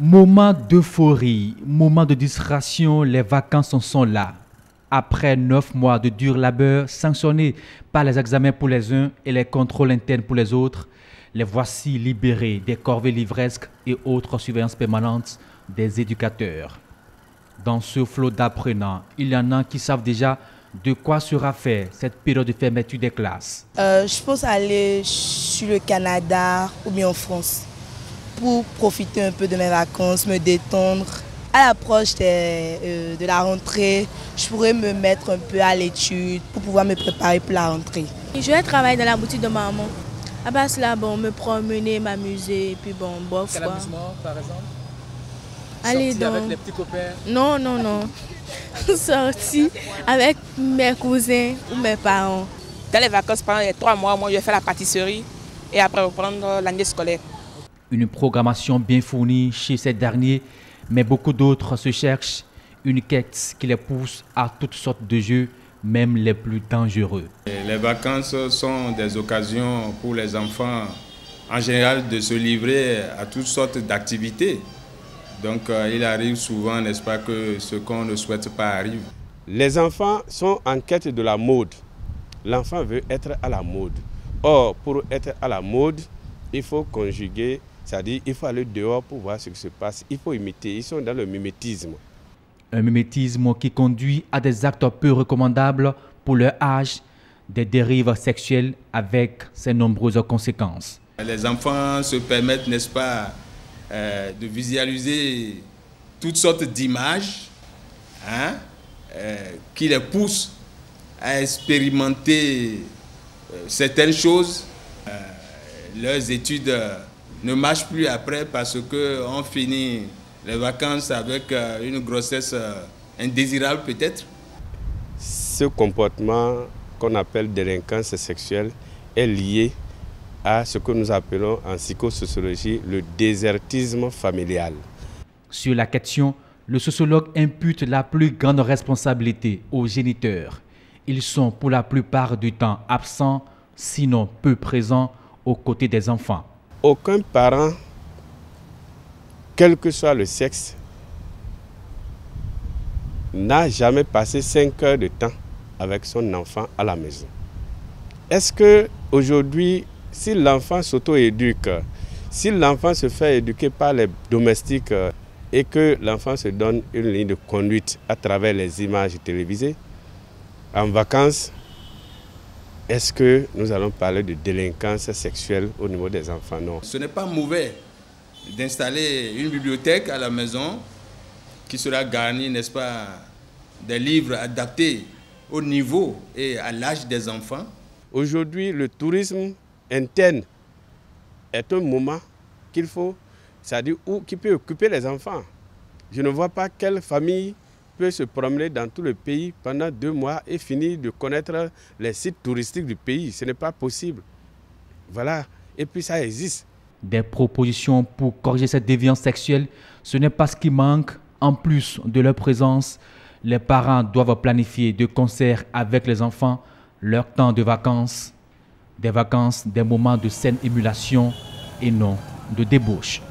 Moment d'euphorie, moment de distraction, les vacances en sont là. Après 9 mois de dur labeur, sanctionnés par les examens pour les uns et les contrôles internes pour les autres, les voici libérés des corvées livresques et autres surveillances permanentes des éducateurs. Dans ce flot d'apprenants, il y en a qui savent déjà de quoi sera fait cette période de fermeture des classes. Je pense aller sur le Canada ou bien en France pour profiter un peu de mes vacances, me détendre. À l'approche de la rentrée, je pourrais me mettre un peu à l'étude pour pouvoir me préparer pour la rentrée. Je vais travailler dans la boutique de maman. À base là, me promener, m'amuser, puis bof. Quel amusement par exemple? Aller Sortir avec les petits copains? Non. Sortir avec mes cousins ou mes parents. Dans les vacances, pendant les 3 mois, moi je vais faire la pâtisserie et après reprendre l'année scolaire. Une programmation bien fournie chez ces derniers, mais beaucoup d'autres se cherchent une quête qui les pousse à toutes sortes de jeux, même les plus dangereux. Les vacances sont des occasions pour les enfants en général de se livrer à toutes sortes d'activités. Donc il arrive souvent, n'est-ce pas, que ce qu'on ne souhaite pas arrive. Les enfants sont en quête de la mode. L'enfant veut être à la mode. Or, pour être à la mode, il faut conjuguer, c'est-à-dire il faut aller dehors pour voir ce qui se passe. Il faut imiter, ils sont dans le mimétisme. Un mimétisme qui conduit à des actes peu recommandables pour leur âge, des dérives sexuelles avec ses nombreuses conséquences. Les enfants se permettent, n'est-ce pas, de visualiser toutes sortes d'images qui les poussent à expérimenter certaines choses. Leurs études ne marchent plus après parce qu'on finit les vacances avec une grossesse indésirable peut-être. Ce comportement qu'on appelle délinquance sexuelle est lié à ce que nous appelons en psychosociologie le désertisme familial. Sur la question, le sociologue impute la plus grande responsabilité aux géniteurs. Ils sont pour la plupart du temps absents, sinon peu présents aux côtés des enfants. Aucun parent, quel que soit le sexe, n'a jamais passé 5 heures de temps avec son enfant à la maison. Est-ce qu'aujourd'hui, si l'enfant s'auto-éduque, si l'enfant se fait éduquer par les domestiques et que l'enfant se donne une ligne de conduite à travers les images télévisées, en vacances, est-ce que nous allons parler de délinquance sexuelle au niveau des enfants? Non. Ce n'est pas mauvais d'installer une bibliothèque à la maison qui sera garnie, n'est-ce pas, des livres adaptés au niveau et à l'âge des enfants. Aujourd'hui, le tourisme interne est un moment qu'il faut, c'est-à-dire qui peut occuper les enfants. Je ne vois pas quelle famille peut se promener dans tout le pays pendant 2 mois et finir de connaître les sites touristiques du pays. Ce n'est pas possible. Voilà. Et puis ça existe. Des propositions pour corriger cette déviance sexuelle, ce n'est pas ce qui manque. En plus de leur présence, les parents doivent planifier de concert avec les enfants leur temps de vacances, des moments de saine émulation et non de débauche.